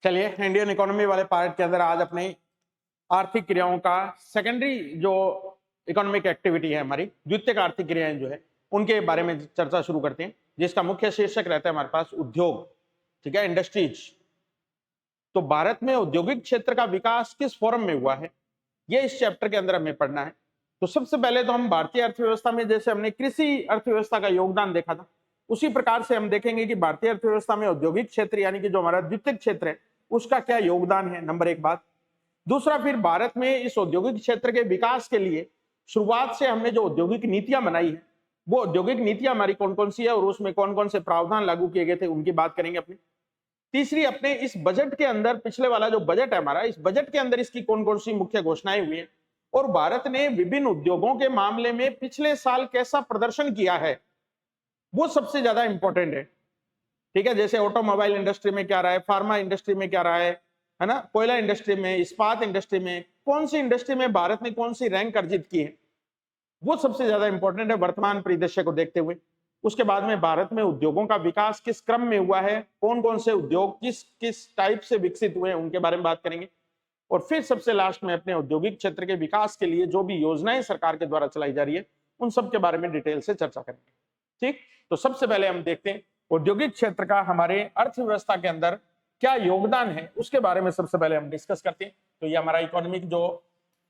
चलिए Indian economy वाले part के अंदर आज अपनी आर्थिक क्रियाओं का सेकेंडरी जो इकोनॉमिक एक्टिविटी है हमारी द्वितीयक आर्थिक क्रियाएं जो है उनके बारे में चर्चा शुरू करते हैं, जिसका मुख्य शीर्षक रहता है हमारे पास उद्योग। ठीक है, इंडस्ट्रीज। तो भारत में औद्योगिक क्षेत्र का विकास किस फॉर्म में हुआ है, ये इस चैप्टर के अंदर हमें पढ़ना है। तो सबसे पहले तो हम भारतीय अर्थव्यवस्था में जैसे हमने कृषि अर्थव्यवस्था का योगदान देखा था, उसी प्रकार से हम देखेंगे कि भारतीय अर्थव्यवस्था में औद्योगिक क्षेत्र यानी कि जो हमारा द्वितीयक क्षेत्र है उसका क्या योगदान है, नंबर एक बात। दूसरा, फिर भारत में इस औद्योगिक क्षेत्र के विकास के लिए शुरुआत से हमने जो औद्योगिक नीतियां बनाई है वो औद्योगिक नीतियां हमारी कौन कौन सी है और उसमें कौन कौन से प्रावधान लागू किए गए थे उनकी बात करेंगे अपनी। तीसरी, अपने इस बजट के अंदर पिछले वाला जो बजट है हमारा, इस बजट के अंदर इसकी कौन कौन सी मुख्य घोषणाएं हुई है और भारत ने विभिन्न उद्योगों के मामले में पिछले साल कैसा प्रदर्शन किया है, वो सबसे ज्यादा इंपॉर्टेंट है। ठीक है, जैसे ऑटोमोबाइल इंडस्ट्री में क्या रहा है, फार्मा इंडस्ट्री में क्या रहा है ना, कोयला इंडस्ट्री में, इस्पात इंडस्ट्री में, कौन सी इंडस्ट्री में भारत ने कौन सी रैंक अर्जित की है, वो सबसे ज्यादा इंपॉर्टेंट है वर्तमान परिदृश्य को देखते हुए। उसके बाद में भारत में उद्योगों का विकास किस क्रम में हुआ है, कौन कौन से उद्योग किस किस टाइप से विकसित हुए हैं उनके बारे में बात करेंगे। और फिर सबसे लास्ट में अपने औद्योगिक क्षेत्र के विकास के लिए जो भी योजनाएं सरकार के द्वारा चलाई जा रही है उन सब के बारे में डिटेल से चर्चा करेंगे। ठीक, तो सबसे पहले हम देखते हैं औद्योगिक क्षेत्र का हमारे अर्थव्यवस्था के अंदर क्या योगदान है, उसके बारे में सबसे पहले हम डिस्कस करते हैं। तो ये हमारा इकोनॉमिक जो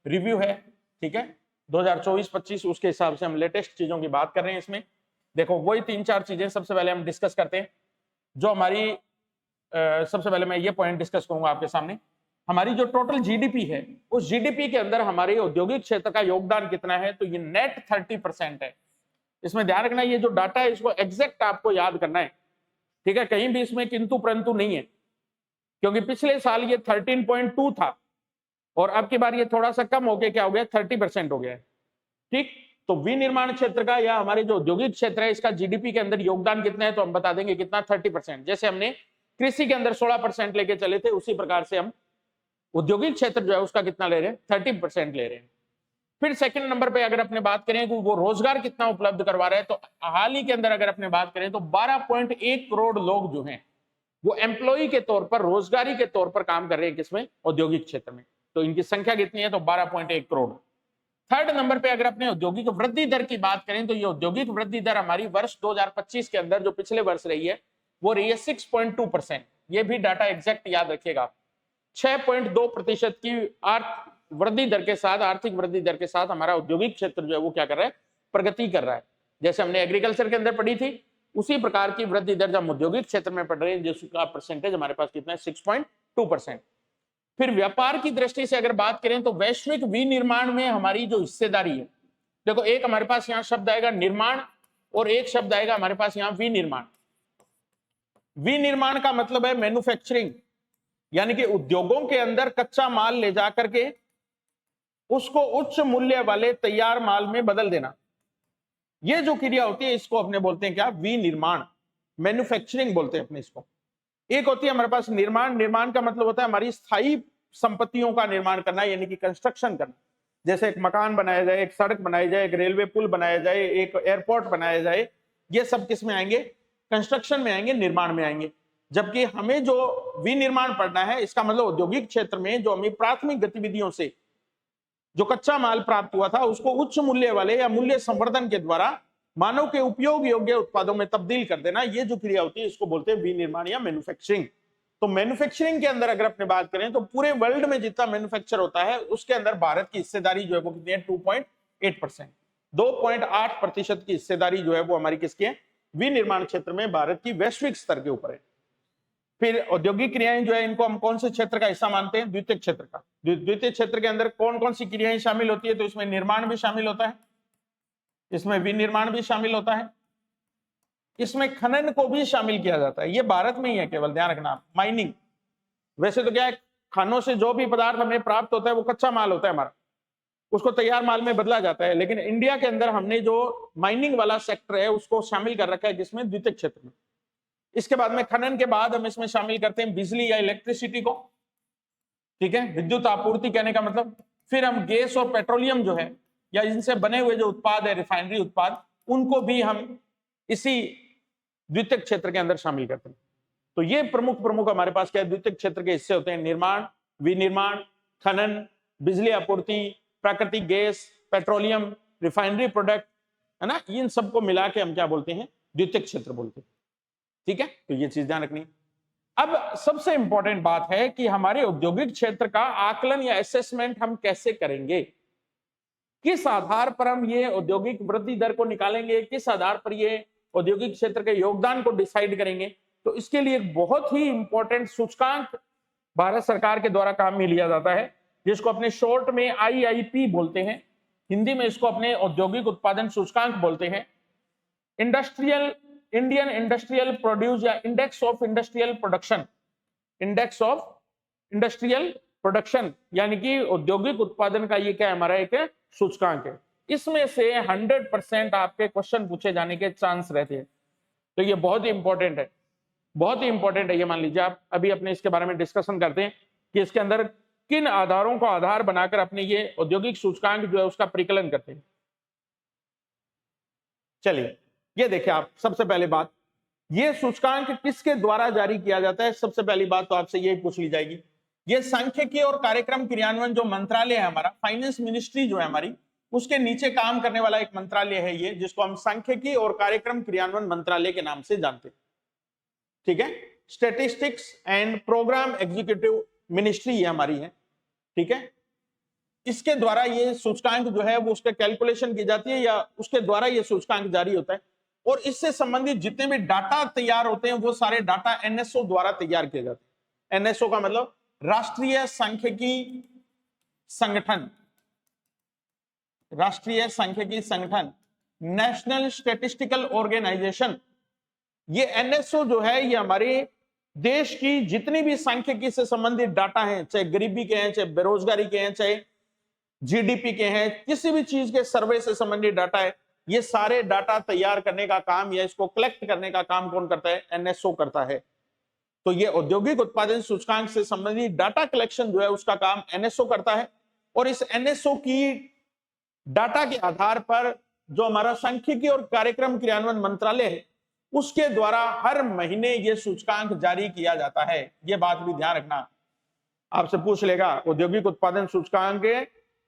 रिव्यू है, ठीक है, 2024-25, उसके हिसाब से हम लेटेस्ट चीजों की बात कर रहे हैं। इसमें देखो वही 3-4 चीजें सबसे पहले हम डिस्कस करते हैं। जो हमारी सबसे पहले मैं ये पॉइंट डिस्कस करूंगा आपके सामने, हमारी जो टोटल जीडीपी है उस जीडीपी के अंदर हमारे औद्योगिक क्षेत्र का योगदान कितना है, तो ये नेट 30% है। इसमें ध्यान रखना, ये जो डाटा है इसको एग्जैक्ट आपको याद करना है। ठीक है, कहीं भी इसमें किंतु परंतु नहीं है, क्योंकि पिछले साल ये 13.2 था और अब की बार ये थोड़ा सा कम हो गया, क्या हो गया, 30% हो गया है। ठीक, तो विनिर्माण क्षेत्र का या हमारे जो औद्योगिक क्षेत्र है इसका जीडीपी के अंदर योगदान कितना है, तो हम बता देंगे कितना, 30%। जैसे हमने कृषि के अंदर 16% लेके चले थे, उसी प्रकार से हम औद्योगिक क्षेत्र जो है उसका कितना ले रहे हैं, 30% ले रहे हैं। फिर सेकंड नंबर पे अगर अपने बात करें कि वो रोजगार कितना उपलब्ध करवा रहा है, तो हाल ही के अंदर अगर अपने बात करें तो 12.1 करोड़ लोग जो हैं वो एम्प्लॉय के तौर पर, रोजगारी के तौर पर काम कर रहे हैं किसमें, औद्योगिक क्षेत्र में। तो इनकी संख्या कितनी है, तो 12.1 करोड़। थर्ड नंबर पे अगर अपने औद्योगिक वृद्धि दर की बात करें तो ये औद्योगिक वृद्धि दर हमारी वर्ष 2025 के अंदर जो पिछले वर्ष रही है वो रही है 6.2%। ये भी डाटा एग्जैक्ट याद रखिएगा। 6.2% की वृद्धि दर के साथ, आर्थिक वृद्धि दर के साथ हमारा औद्योगिक क्षेत्र जो है वो क्या कर रहा है, प्रगति कर रहा है। जैसे हमने एग्रीकल्चर के अंदर पढ़ी थी उसी प्रकार की वृद्धि दर हम औद्योगिक क्षेत्र में पढ़ रहे हैं, जिसका परसेंटेज हमारे पास कितना है, 6.2%। फिर व्यापार की दृष्टि से अगर बात करें तो वैश्विक विनिर्माण में हमारी जो हिस्सेदारी है, देखो एक हमारे पास यहाँ शब्द आएगा निर्माण और एक शब्द आएगा हमारे पास यहाँ विनिर्माण। विनिर्माण का मतलब है मैन्युफैक्चरिंग, यानी कि उद्योगों के अंदर कच्चा माल ले जाकर के उसको उच्च मूल्य वाले तैयार माल में बदल देना। ये जो क्रिया होती है इसको अपने बोलते हैं क्या, विनिर्माण, मैन्युफैक्चरिंग बोलते हैं अपने इसको। एक होती है हमारे पास निर्माण। निर्माण का मतलब होता है हमारी स्थायी संपत्तियों का निर्माण करना, यानी कि कंस्ट्रक्शन करना। जैसे एक मकान बनाया जाए, एक सड़क बनाई जाए, एक रेलवे पुल बनाया जाए, एक एयरपोर्ट बनाया जाए, ये सब किस में आएंगे, कंस्ट्रक्शन में आएंगे, निर्माण में आएंगे। जबकि हमें जो विनिर्माण पढ़ना है इसका मतलब औद्योगिक क्षेत्र में जो हमें प्राथमिक गतिविधियों से जो कच्चा माल प्राप्त हुआ था उसको उच्च मूल्य वाले या मूल्य संवर्धन के द्वारा मानव के उपयोग योग्य उत्पादों में तब्दील कर देना, ये जो क्रिया होती है इसको बोलते हैं विनिर्माण या मैन्युफैक्चरिंग। तो मैन्युफैक्चरिंग के अंदर अगर अपने बात करें तो पूरे वर्ल्ड में जितना मैन्युफैक्चर होता है उसके अंदर भारत की हिस्सेदारी जो है वो कितनी है, 2.8%। 2.8% की हिस्सेदारी जो है वो हमारी किसकी है, विनिर्माण क्षेत्र में भारत की वैश्विक स्तर के ऊपर है। फिर औद्योगिक क्रियाएं जो है इनको हम कौन से क्षेत्र का हिस्सा मानते हैं, द्वितीय क्षेत्र का। द्वितीय क्षेत्र के अंदर कौन कौन सी क्रियाएं शामिल होती है, तो इसमें निर्माण भी शामिल होता है, इसमें विनिर्माण भी शामिल होता है, इसमें खनन को भी शामिल किया जाता है। ये भारत में ही है केवल, ध्यान रखना। माइनिंग, वैसे तो क्या है, खानों से जो भी पदार्थ हमें प्राप्त होता है वो कच्चा माल होता है हमारा, उसको तैयार माल में बदला जाता है। लेकिन इंडिया के अंदर हमने जो माइनिंग वाला सेक्टर है उसको शामिल कर रखा है जिसमें, द्वितीय क्षेत्र में। इसके बाद में खनन के बाद हम इसमें शामिल करते हैं बिजली या इलेक्ट्रिसिटी को, ठीक है, विद्युत आपूर्ति कहने का मतलब। फिर हम गैस और पेट्रोलियम जो है या इनसे बने हुए जो उत्पाद है, रिफाइनरी उत्पाद, उनको भी हम इसी द्वितीय क्षेत्र के अंदर शामिल करते हैं। तो ये प्रमुख प्रमुख हमारे पास क्या है, द्वितीयक क्षेत्र के हिस्से होते हैं, निर्माण, विनिर्माण, खनन, बिजली आपूर्ति, प्राकृतिक गैस, पेट्रोलियम, रिफाइनरी प्रोडक्ट, है ना, इन सबको मिला के हम क्या बोलते हैं, द्वितीयक क्षेत्र बोलते हैं। ठीक है, तो ये चीज ध्यान रखनी। अब सबसे इंपॉर्टेंट बात है कि हमारे औद्योगिक क्षेत्र का आकलन या असेसमेंट हम कैसे करेंगे, किस आधार पर हम ये औद्योगिक वृद्धि दर को निकालेंगे, किस आधार पर ये औद्योगिक क्षेत्र के योगदान को डिसाइड करेंगे। तो इसके लिए एक बहुत ही इंपॉर्टेंट सूचकांक भारत सरकार के द्वारा काम में लिया जाता है, जिसको अपने शॉर्ट में IIP बोलते हैं, हिंदी में इसको अपने औद्योगिक उत्पादन सूचकांक बोलते हैं। इंडियन इंडस्ट्रियल प्रोड्यूस या index of industrial production, index of industrial production, यानी कि औद्योगिक उत्पादन का ये क्या है, हमारा एक सूचकांक है। इसमें से 100% आपके क्वेश्चन पूछे जाने के चांस रहते हैं, तो ये बहुत ही इंपॉर्टेंट है, बहुत ही इंपॉर्टेंट है। ये मान लीजिए आप अभी अपने इसके बारे में डिस्कशन करते हैं कि इसके अंदर किन आधारों को आधार बनाकर अपने ये औद्योगिक सूचकांक जो है उसका परिकलन करते हैं। चलिए ये देखिए आप, सबसे पहले बात, ये सूचकांक किसके द्वारा जारी किया जाता है। सबसे पहली बात तो आपसे यही पूछ ली जाएगी, ये सांख्यिकी और कार्यक्रम क्रियान्वयन जो मंत्रालय है हमारा, फाइनेंस मिनिस्ट्री जो है हमारी, उसके नीचे काम करने वाला एक मंत्रालय है ये, जिसको हम सांख्यिकी और कार्यक्रम क्रियान्वयन मंत्रालय के नाम से जानते हैं। ठीक है, statistics and programme executive ministry ये हमारी है। ठीक है, इसके द्वारा ये सूचकांक जो है वो उसके कैलकुलेशन की जाती है, या उसके द्वारा ये सूचकांक जारी होता है, और इससे संबंधित जितने भी डाटा तैयार होते हैं वो सारे डाटा NSO द्वारा तैयार किए जाते हैं। NSO का मतलब राष्ट्रीय सांख्यिकी संगठन, राष्ट्रीय सांख्यिकी संगठन, नेशनल स्टैटिस्टिकल ऑर्गेनाइजेशन। ये NSO जो है ये हमारे देश की जितनी भी सांख्यिकी से संबंधित डाटा हैं, चाहे गरीबी के हैं, चाहे बेरोजगारी के हैं, चाहे GDP के हैं, किसी भी चीज के सर्वे से संबंधित डाटा है, ये सारे डाटा तैयार करने का काम या इसको कलेक्ट करने का काम कौन करता है, NSO करता है। तो ये औद्योगिक उत्पादन सूचकांक से संबंधित डाटा कलेक्शन जो है उसका काम NSO करता है, और इस NSO की डाटा के आधार पर जो हमारा सांख्यिकी और कार्यक्रम क्रियान्वयन मंत्रालय है उसके द्वारा हर महीने ये सूचकांक जारी किया जाता है। ये बात भी ध्यान रखना, आपसे पूछ लेगा, औद्योगिक उत्पादन सूचकांक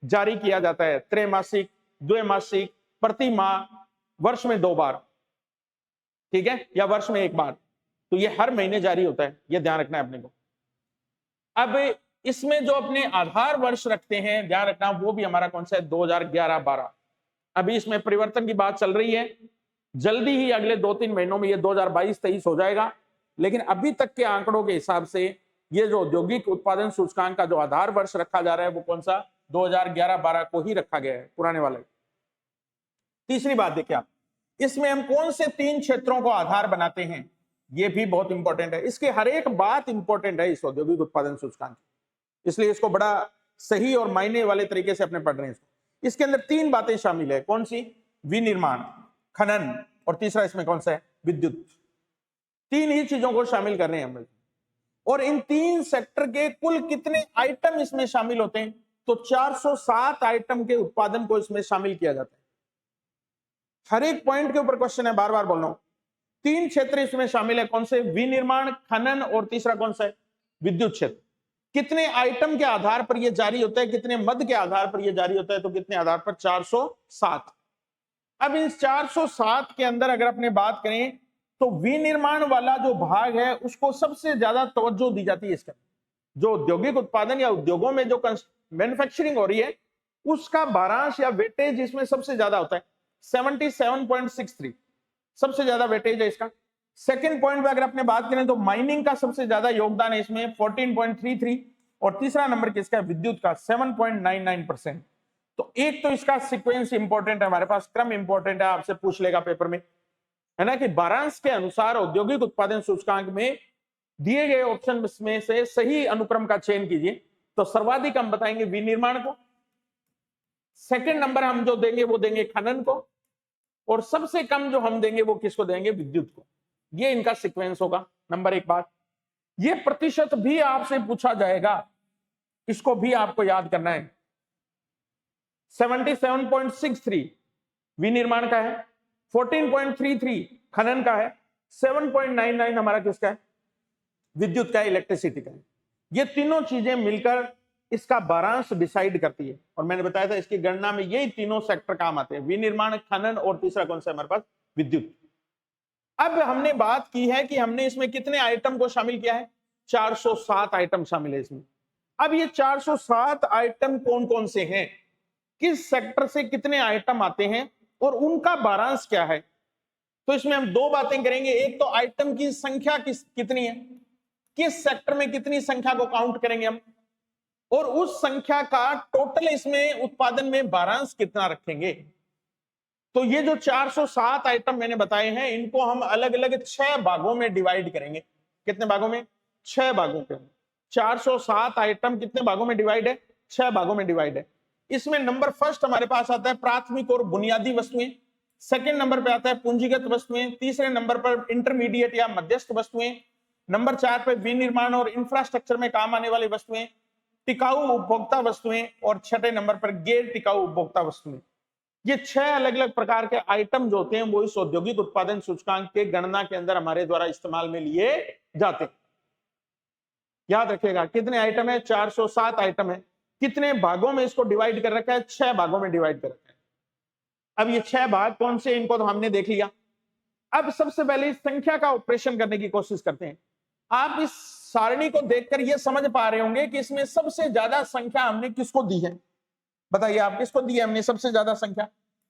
जारी किया जाता है त्रैमासिक, द्विमासिक, प्रति माह, वर्ष में 2 बार, ठीक है, या वर्ष में 1 बार। तो ये हर महीने जारी होता है, ये ध्यान रखना है अपने को। अब इसमें जो अपने आधार वर्ष रखते हैं, ध्यान रखना, वो भी हमारा कौन सा है, 2011-12। अभी इसमें परिवर्तन की बात चल रही है, जल्दी ही अगले 2-3 महीनों में ये 2022-23 हो जाएगा, लेकिन अभी तक के आंकड़ों के हिसाब से ये जो औद्योगिक उत्पादन सूचकांक का जो आधार वर्ष रखा जा रहा है वो कौन सा, 2011-12 को ही रखा गया है, पुराने वाले। तीसरी बात देखिए आप, इसमें हम कौन से 3 क्षेत्रों को आधार बनाते हैं, ये भी बहुत इंपॉर्टेंट है। इसके हर एक बात इंपॉर्टेंट है इस औद्योगिक उत्पादन सूचकांक, इसलिए इसको बड़ा सही और मायने वाले तरीके से अपने पढ़ रहे हैं। इसके अंदर 3 बातें शामिल है, कौन सी, विनिर्माण, खनन, और तीसरा इसमें कौन सा है, विद्युत। 3 ही चीजों को शामिल कर रहे हैं हम। और इन 3 सेक्टर के कुल कितने आइटम इसमें शामिल होते हैं, तो 407 आइटम के उत्पादन को इसमें शामिल किया जाता है। हर एक पॉइंट के ऊपर क्वेश्चन है, बार बार बोल रहा हूं। 3 क्षेत्र इसमें शामिल है, कौन से, विनिर्माण, खनन, और तीसरा कौन सा है, विद्युत क्षेत्र। कितने आइटम के आधार पर यह जारी होता है, कितने मद के आधार पर यह जारी होता है, तो कितने आधार पर, 407। अब इन 407 के अंदर अगर अपने बात करें तो विनिर्माण वाला जो भाग है उसको सबसे ज्यादा तवज्जो दी जाती है। इसका जो औद्योगिक उत्पादन या उद्योगों में जो मैन्युफैक्चरिंग हो रही है उसका भारांश या वेटेज इसमें सबसे ज्यादा होता है, 77.63 सबसे ज्यादा वेटेज है इसका। सेकंड पॉइंट पे अगर अपने बात करें तो माइनिंग का सबसे ज्यादा योगदान है इसमें, 14.33, और तीसरा नंबर किसका, विद्युत का, 7.99%। तो एक तो इसका सीक्वेंस इंपॉर्टेंट है हमारे पास, क्रम इंपॉर्टेंट है, आपसे पूछ लेगा पेपर में, है ना, कि भारांश के अनुसार औद्योगिक उत्पादन सूचकांक में दिए गए ऑप्शन में से सही अनुक्रम का चयन कीजिए। तो सर्वाधिक हम बताएंगे विनिर्माण को, सेकंड नंबर हम जो देंगे वो देंगे खनन को, और सबसे कम जो हम देंगे वो किसको देंगे, विद्युत को। ये इनका सीक्वेंस होगा। नंबर 1 बात, ये प्रतिशत भी आपसे पूछा जाएगा, इसको भी आपको याद करना है। 77.63 विनिर्माण का है, 14.33 खनन का है, 7.99 हमारा किसका है, विद्युत का है, इलेक्ट्रिसिटी का है। ये तीनों चीजें मिलकर इसका बारांश डिसाइड करती है। और मैंने बताया था इसकी गणना में यही तीनों सेक्टर काम आते हैं, विनिर्माण, खनन और तीसरा कौन सा हमारे पास, विद्युत। अब हमने बात की है कि हमने इसमें कितने आइटम को शामिल किया है, 407 आइटम शामिल है इसमें। अब ये 407 आइटम कौन कौन से हैं, किस सेक्टर से कितने आइटम आते हैं और उनका बारांश क्या है। तो इसमें हम दो बातें करेंगे, एक तो आइटम की संख्या कितनी है, किस सेक्टर में कितनी संख्या को काउंट करेंगे हम, और उस संख्या का टोटल इसमें उत्पादन में बारांश कितना रखेंगे। तो ये जो 407 आइटम मैंने बताए हैं, इनको हम अलग अलग 6 भागों में डिवाइड करेंगे। कितने भागों में, 6 भागों के। 407 आइटम कितने भागों में डिवाइड है, 6 भागों में डिवाइड है। इसमें नंबर फर्स्ट हमारे पास आता है प्राथमिक और बुनियादी वस्तुएं, सेकंड नंबर पे आता है पूंजीगत वस्तुएं, तीसरे नंबर पर इंटरमीडिएट या मध्यस्थ वस्तुएं, नंबर 4 पे विनिर्माण और इंफ्रास्ट्रक्चर में काम आने वाली वस्तुएं, टिकाऊ उपभोक्ता वस्तुएं, और छठे नंबर पर गैर टिकाऊ उपभोक्ता वस्तुएं। ये 6 अलग अलग प्रकार के आइटम जो होते हैं वो इस औद्योगिक उत्पादन सूचकांक के गणना के अंदर हमारे द्वारा इस्तेमाल में लिए जाते हैं। याद रखिएगा कितने आइटम है, 407 आइटम है। कितने भागों में इसको डिवाइड कर रखा है, 6 भागों में डिवाइड कर रखा है। अब ये 6 भाग कौन से, इनको तो हमने देख लिया। अब सबसे पहले इस संख्या का ऑपरेशन करने की कोशिश करते हैं। आप इस सारणी को देखकर ये समझ पा रहे होंगे कि इसमें सबसे ज्यादा संख्या हमने किसको दी है। बताइए आप, किसको दी है हमने सबसे ज्यादा संख्या,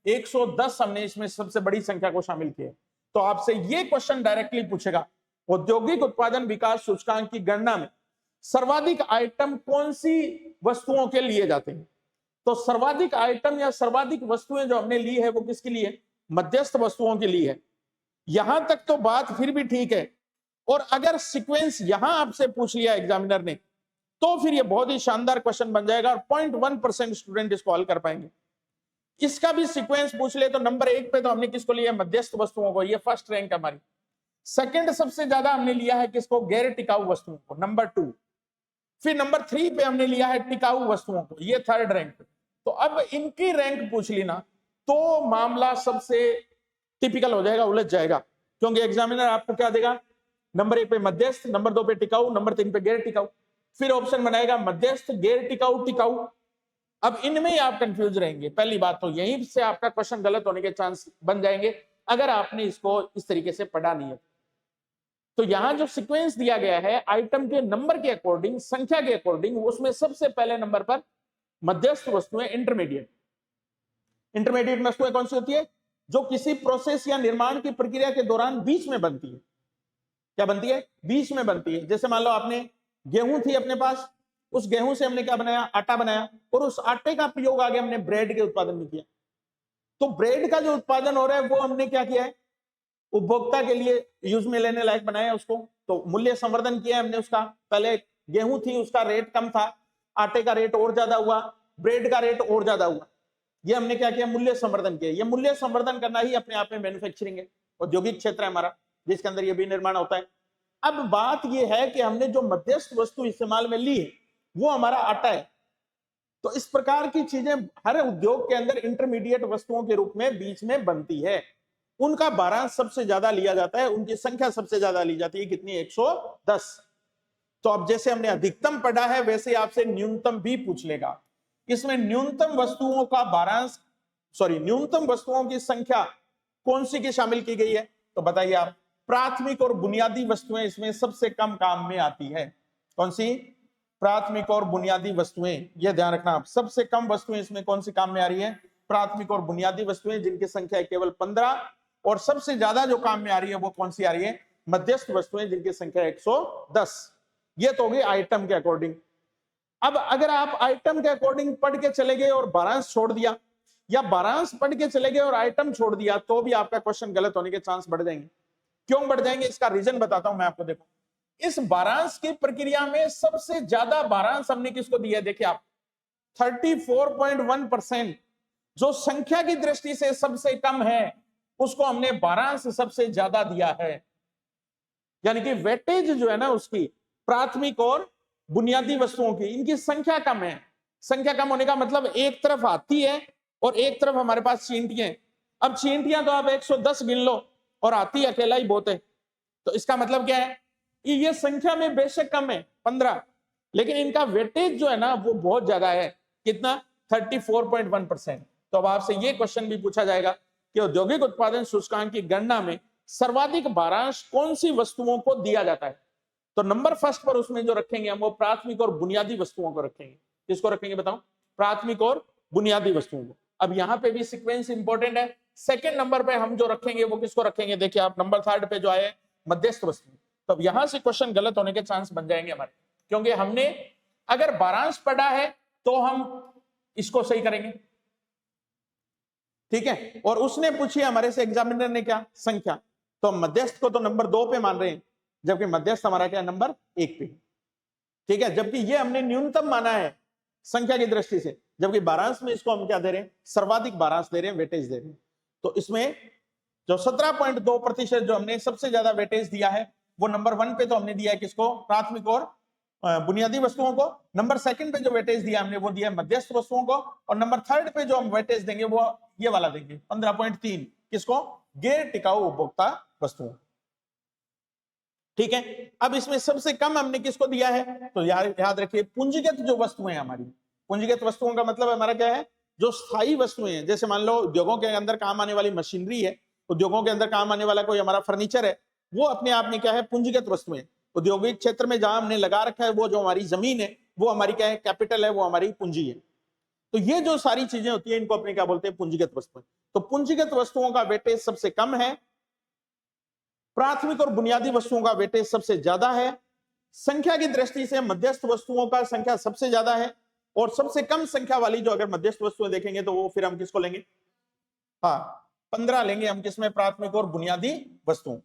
110 हमने इसमें सबसे बड़ी संख्या को शामिल किया। तो आपसे ये क्वेश्चन डायरेक्टली पूछेगा, औद्योगिक उत्पादन विकास सूचकांक की गणना में सर्वाधिक आइटम कौन सी वस्तुओं के लिए जाते हैं। तो सर्वाधिक आइटम या सर्वाधिक वस्तुएं जो हमने ली है वो किसके लिए, मध्यस्थ वस्तुओं के लिए है। यहां तक तो बात फिर भी ठीक है। और अगर सीक्वेंस यहां आपसे पूछ लिया एग्जामिनर ने, तो फिर ये बहुत ही शानदार क्वेश्चन बन जाएगा और 0.1% स्टूडेंट इसको हल कर पाएंगे। इसका भी सीक्वेंस पूछ ले तो नंबर 1 पे तो हमने किसको लिया, मध्यस्थ वस्तुओं को, ये फर्स्ट रैंक हमारी। सेकंड सबसे ज्यादा हमने लिया है किसको, गैर टिकाऊ वस्तुओं को, नंबर 2। फिर नंबर 3 पे हमने लिया है टिकाऊ वस्तुओं को, ये थर्ड रैंक पे। तो अब इनकी रैंक पूछ ली ना तो मामला सबसे टिपिकल हो जाएगा, उलझ जाएगा। क्योंकि एग्जामिनर आपको क्या देगा, नंबर 1 पे मध्यस्थ, नंबर 2 पे टिकाऊ, नंबर 3 पे गैर टिकाऊ। फिर ऑप्शन बनाएगा मध्यस्थ, गैर टिकाऊ, टिकाऊ। अब इनमें ही आप कंफ्यूज रहेंगे। पहली बात तो यहीं से आपका क्वेश्चन गलत होने के चांस बन जाएंगे अगर आपने इसको इस तरीके से पढ़ा नहीं है। तो यहां जो सीक्वेंस दिया गया है आइटम के नंबर के अकॉर्डिंग, संख्या के अकॉर्डिंग, उसमें सबसे पहले नंबर पर मध्यस्थ वस्तुएं, इंटरमीडिएट। इंटरमीडिएट वस्तुएं कौन सी होती है, जो किसी प्रोसेस या निर्माण की प्रक्रिया के दौरान बीच में बनती है। क्या बनती है, बीच में बनती है। जैसे मान लो आपने गेहूं थी अपने पास, उस गेहूं से हमने क्या बनाया, आटा बनाया, और उस आटे का प्रयोग आगे हमने ब्रेड के उत्पादन में किया। तो ब्रेड का जो उत्पादन हो रहा है वो हमने क्या किया है, उपभोक्ता के लिए यूज में लेने लायक बनाया उसको। तो मूल्य संवर्धन किया हमने उसका। पहले गेहूं थी उसका रेट कम था, आटे का रेट और ज्यादा हुआ, ब्रेड का रेट और ज्यादा हुआ। ये हमने क्या किया, मूल्य संवर्धन किया। ये मूल्य संवर्धन करना ही अपने आप में मैन्युफैक्चरिंग है, औद्योगिक क्षेत्र है हमारा जिसके अंदर ये भी निर्माण होता है। अब बात ये है कि हमने जो मध्यस्थ वस्तु इस्तेमाल में ली है वो हमारा आटा है। तो इस प्रकार की चीजें हर उद्योग के अंदर इंटरमीडिएट वस्तुओं के रूप में बीच में बनती है। उनका बारांश सबसे ज्यादा लिया जाता है, उनकी संख्या सबसे ज्यादा ली जाती है। कितनी, 110। तो अब जैसे हमने अधिकतम पढ़ा है वैसे आपसे न्यूनतम भी पूछ लेगा। इसमें न्यूनतम वस्तुओं का बारांश, न्यूनतम वस्तुओं की संख्या कौन सी की शामिल की गई है, तो बताइए आप। प्राथमिक और बुनियादी वस्तुएं इसमें सबसे कम काम में आती है। कौन सी, प्राथमिक और बुनियादी वस्तुएं। यह ध्यान रखना आप, सबसे कम वस्तुएं इसमें कौन सी काम में आ रही है, प्राथमिक और बुनियादी वस्तुएं, जिनकी संख्या है केवल 15। और सबसे ज्यादा जो काम में आ रही है वो कौन सी आ रही है, मध्यस्थ वस्तुएं, जिनकी संख्या 110। ये तो होगी आइटम के अकॉर्डिंग। अब अगर आप आइटम के अकॉर्डिंग पढ़ के चले गए और बारांश छोड़ दिया, या बारांश पढ़ के चले गए और आइटम छोड़ दिया, तो भी आपका क्वेश्चन गलत होने के चांस बढ़ जाएंगे। क्यों बढ़ जाएंगे, इसका रीजन बताता हूं मैं आपको। देखो, इस बारांश की प्रक्रिया में सबसे ज्यादा बारांश हमने किसको दिया है, देखिए आप, 34.1%। जो संख्या की दृष्टि से सबसे कम है उसको हमने बारांश सबसे ज्यादा दिया है। यानी कि वेटेज जो है ना उसकी, प्राथमिक और बुनियादी वस्तुओं की, इनकी संख्या कम है। संख्या कम होने का मतलब एक तरफ हाथी है और एक तरफ हमारे पास चींटियां। अब चींटियां तो आप 110 गिन लो और हाथी अकेला ही बहुत है। तो इसका मतलब क्या है ये संख्या में बेशक कम है 15, लेकिन इनका वेटेज जो है ना वो बहुत ज्यादा है। कितना? 34.1%। तो अब आपसे ये क्वेश्चन भी पूछा जाएगा कि औद्योगिक उत्पादन सूचकांक की गणना में सर्वाधिक भारांश कौन सी वस्तुओं को दिया जाता है? तो नंबर फर्स्ट पर उसमें जो रखेंगे हम वो प्राथमिक और बुनियादी वस्तुओं को रखेंगे। किसको रखेंगे बताओ? प्राथमिक और बुनियादी वस्तुओं को। अब यहां पे भी सीक्वेंस इंपॉर्टेंट है। सेकंड नंबर पे हम जो रखेंगे वो किसको रखेंगे? देखिए आप नंबर थर्ड पे जो आए मध्यस्थ वस्तु। तो अब यहां से क्वेश्चन गलत होने के चांस बन जाएंगे हमारे, क्योंकि हमने अगर भारांश पढ़ा है तो हम इसको सही करेंगे, ठीक है। और उसने पूछी हमारे से एग्जामिनर ने क्या? संख्या। तो मध्यस्थ को तो नंबर 2 पे मान रहे हैं, जबकि मध्यस्थ हमारा क्या? नंबर 1 पे, ठीक है। जबकि ये हमने न्यूनतम माना है संख्या की दृष्टि से, जबकि भारांश में इसको हम क्या दे रहे हैं? सर्वाधिक भारांश दे रहे हैं, वेटेज दे रहे हैं। तो इसमें जो 17.2% जो हमने सबसे ज्यादा वेटेज दिया है वो नंबर 1 पे तो हमने दिया है किसको? प्राथमिक और बुनियादी वस्तुओं को। नंबर सेकंड पे जो वेटेज दिया हमने वो दिया है मध्यस्थ वस्तुओं को। और नंबर थर्ड पे जो हम वेटेज देंगे वो ये वाला देंगे 15.3, किसको? गैर टिकाऊ उपभोक्ता वस्तुओं, ठीक है। अब इसमें सबसे कम हमने किसको दिया है? तो याद रखिए पूंजीगत जो वस्तुएं हमारी, पूंजीगत वस्तुओं का मतलब हमारा क्या है? जो स्थायी वस्तुएं हैं, जैसे मान लो उद्योगों के अंदर काम आने वाली मशीनरी है, उद्योगों के अंदर काम आने वाला कोई हमारा फर्नीचर है, वो अपने आप में क्या है? पूंजीगत वस्तुएं। औद्योगिक क्षेत्र में जहां हमने लगा रखा है वो जो हमारी जमीन है वो हमारी क्या है? कैपिटल है, वो हमारी पूंजी है। तो ये जो सारी चीजें होती है इनको अपने क्या बोलते हैं? पूंजीगत वस्तुएं। तो पूंजीगत वस्तुओं का वेटेज सबसे कम है, प्राथमिक और बुनियादी वस्तुओं का वेटेज सबसे ज्यादा है। संख्या की दृष्टि से मध्यस्थ वस्तुओं का संख्या सबसे ज्यादा है, और सबसे कम संख्या वाली जो अगर मध्यस्थ वस्तुएं देखेंगे तो वो फिर हम किसको लेंगे? हाँ, 15 लेंगे हम, किसमें? प्राथमिक और बुनियादी वस्तुओं।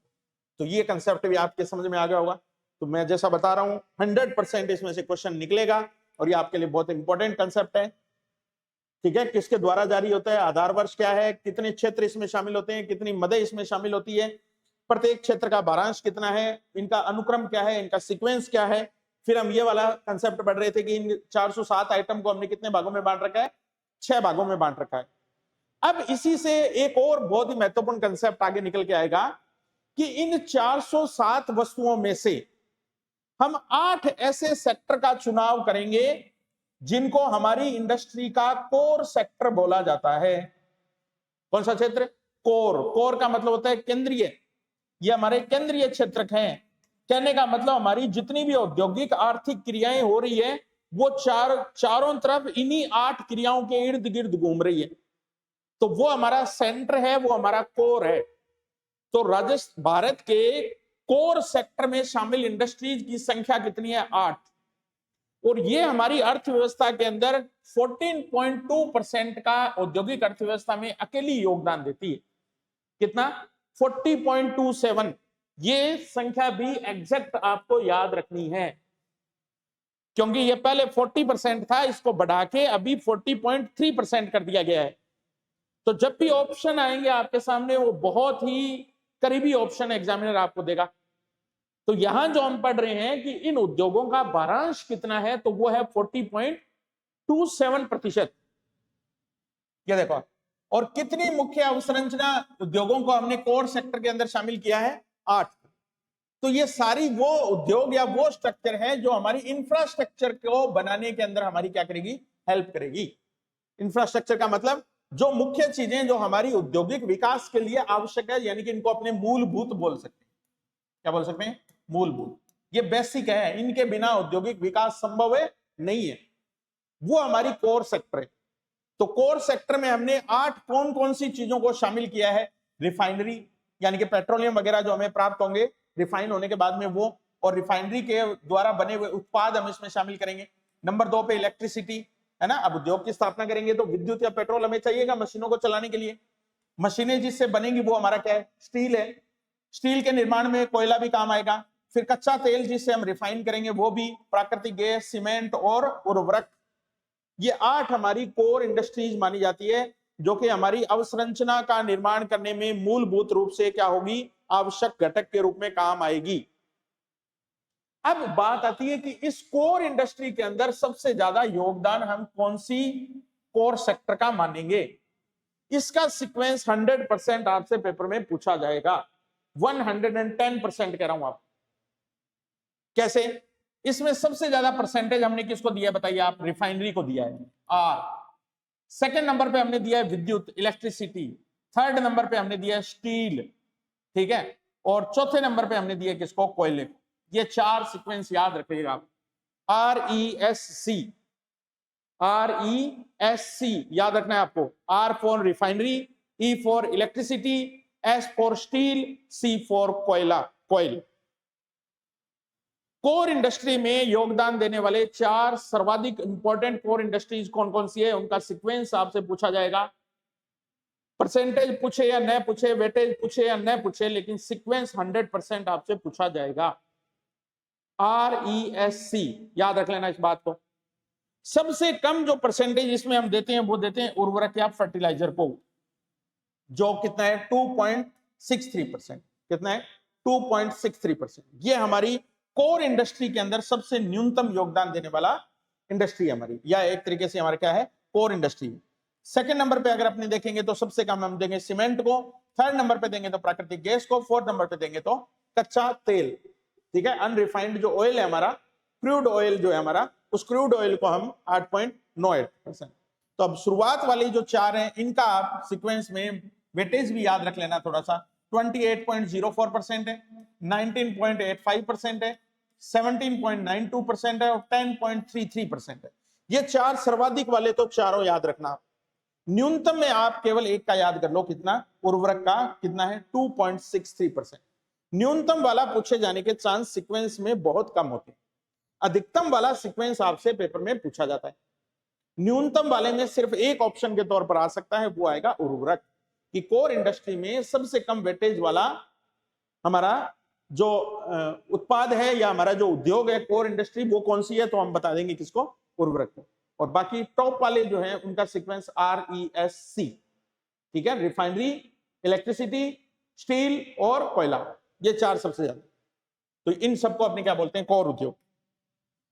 तो ये कंसेप्ट भी आपके समझ में आ गया होगा। तो मैं जैसा बता रहा हूं 100% इसमें से क्वेश्चन निकलेगा, और ये आपके लिए बहुत इंपॉर्टेंट कंसेप्ट है, ठीक है। किसके द्वारा जारी होता है? आधार वर्ष क्या है? कितने क्षेत्र इसमें शामिल होते हैं? कितनी मदें इसमें शामिल होती है? प्रत्येक क्षेत्र का भारांश कितना है? इनका अनुक्रम क्या है? इनका सीक्वेंस क्या है? फिर हम ये वाला कंसेप्ट पढ़ रहे थे कि इन 407 आइटम को हमने कितने भागों में बांट रखा है? 6 भागों में बांट रखा है। अब इसी से एक और बहुत ही महत्वपूर्ण कंसेप्ट आगे निकल के आएगा कि इन 407 वस्तुओं में से हम 8 ऐसे सेक्टर का चुनाव करेंगे जिनको हमारी इंडस्ट्री का कोर सेक्टर बोला जाता है। कौन सा क्षेत्र? कोर। कोर का मतलब होता है केंद्रीय। ये हमारे केंद्रीय क्षेत्र हैं। कहने का मतलब हमारी जितनी भी औद्योगिक आर्थिक क्रियाएं हो रही है वो चारों तरफ इन्हीं 8 क्रियाओं के इर्द गिर्द घूम रही है। तो वो हमारा सेंटर है, वो हमारा कोर है। तो भारत के कोर सेक्टर में शामिल इंडस्ट्रीज की संख्या कितनी है? 8। और ये हमारी अर्थव्यवस्था के अंदर 14.2% का औद्योगिक अर्थव्यवस्था में अकेली योगदान देती है। कितना? 40.27। ये संख्या भी एग्जैक्ट आपको याद रखनी है, क्योंकि ये पहले 40% था, इसको बढ़ा के अभी 40.3% कर दिया गया है। तो जब भी ऑप्शन आएंगे आपके सामने वो बहुत ही करीबी ऑप्शन एग्जामिनर आपको देगा। तो यहां जो हम पढ़ रहे हैं कि इन उद्योगों का भारांश कितना है, तो वो है 40.27%। ये देखो, और कितनी मुख्य अवसंरचना उद्योगों को हमने कोर सेक्टर के अंदर शामिल किया है? 8। तो ये सारी वो उद्योग या वो स्ट्रक्चर है जो हमारी इंफ्रास्ट्रक्चर को बनाने के अंदर हमारी क्या करेगी? हेल्प करेगी। इंफ्रास्ट्रक्चर का मतलब जो मुख्य चीजें जो हमारी औद्योगिक विकास के लिए आवश्यक है, यानी कि इनको अपने मूलभूत बोल सकते हैं। क्या बोल सकते हैं? मूलभूत। ये बेसिक है, इनके बिना औद्योगिक विकास संभव है नहीं है। वो हमारी कोर सेक्टर है। तो कोर सेक्टर में हमने 8 कौन कौन सी चीजों को शामिल किया है? रिफाइनरी, यानी कि पेट्रोलियम वगैरह जो हमें प्राप्त होंगे रिफाइन होने के बाद में वो, और रिफाइनरी के द्वारा बने हुए उत्पाद हम इसमें शामिल करेंगे। नंबर 2 पे इलेक्ट्रिसिटी, है ना। अब उद्योग की स्थापना करेंगे तो विद्युत या पेट्रोल हमें चाहिएगा मशीनों को चलाने के लिए। मशीनें जिससे बनेंगी वो हमारा क्या है? स्टील है। स्टील के निर्माण में कोयला भी काम आएगा। फिर कच्चा तेल जिससे हम रिफाइन करेंगे वो भी, प्राकृतिक गैस, सीमेंट और उर्वरक। ये 8 हमारी कोर इंडस्ट्रीज मानी जाती है, जो कि हमारी अवसंरचना का निर्माण करने में मूलभूत रूप से क्या होगी? आवश्यक घटक के रूप में काम आएगी। अब बात आती है कि इस कोर इंडस्ट्री के अंदर सबसे ज्यादा योगदान हम कौन सी कोर सेक्टर का मानेंगे? इसका सीक्वेंस 100% आपसे पेपर में पूछा जाएगा। 110% कह रहा हूं आप। कैसे? इसमें सबसे ज्यादा परसेंटेज हमने किसको दिया है बताइए आप? रिफाइनरी को दिया है आर। सेकंड नंबर पे हमने दिया है विद्युत, इलेक्ट्रिसिटी। थर्ड नंबर पे हमने दिया है स्टील, ठीक है। और चौथे नंबर पे हमने दिया किसको? कोयले। ये चार सीक्वेंस याद रखिएगा आप। RESC, RESC याद रखना है आपको। R for refinery, E for electricity, S for steel, C for कोयला, कोयल। कोर इंडस्ट्री में योगदान देने वाले चार सर्वाधिक इंपॉर्टेंट कोर इंडस्ट्रीज कौन कौन सी है, उनका सीक्वेंस आपसे पूछा जाएगा। परसेंटेज पूछे या न पूछे, वेटेज पूछे या न पूछे, लेकिन सीक्वेंस 100% आपसे पूछा जाएगा। RESC याद रख लेना इस बात को। सबसे कम जो परसेंटेज इसमें हम देते हैं वो देते हैं उर्वरक या फर्टिलाइजर को, जो कितना है? 2.63%। कितना है? 2.63%। ये हमारी कोर इंडस्ट्री के अंदर सबसे न्यूनतम योगदान देने वाला इंडस्ट्री है हमारी, या एक तरीके से हमारा क्या है? Core industry. सेकंड नंबर पे अगर अपने देखेंगे तो सबसे कम हम देंगे सीमेंट को, थर्ड नंबर पे देंगे तो प्राकृतिक गैस को, फोर्थ नंबर पे देंगे तो कच्चा तेल, ठीक है। अनरिफाइंड जो ऑयल है हमारा, क्रूड ऑयल जो है हमारा, उस क्रूड ऑयल को हम 8.98%। तो अब शुरुआत वाली जो चार हैं इनका आप सीक्वेंस में वेटेज भी याद रख लेना थोड़ा सा। 28.04% है, 19.85% है, 17.92% है और 10.33% है। ये चार सर्वाधिक वाले तो चारों याद रखना। न्यूनतम में आप केवल एक का याद कर लो, कितना? उर्वरक का कितना है? 2.63%। न्यूनतम वाला पूछे जाने के चांस सीक्वेंस में बहुत कम होते हैं। अधिकतम वाला सीक्वेंस आपसे पेपर में पूछा जाता है। न्यूनतम वाले में सिर्फ एक ऑप्शन के तौर पर आ सकता है, वो आएगा उर्वरक। कि कोर इंडस्ट्री में सबसे कम वेटेज वाला हमारा जो उत्पाद है या हमारा जो उद्योग है कोर इंडस्ट्री, वो कौन सी है? तो हम बता देंगे किसको? उर्वरक को। और बाकी टॉप वाले जो है उनका सीक्वेंस RESC, ठीक है। रिफाइनरी, इलेक्ट्रिसिटी, स्टील और कोयला, ये चार सबसे ज्यादा। तो इन सबको अपने क्या बोलते हैं? कोर उद्योग,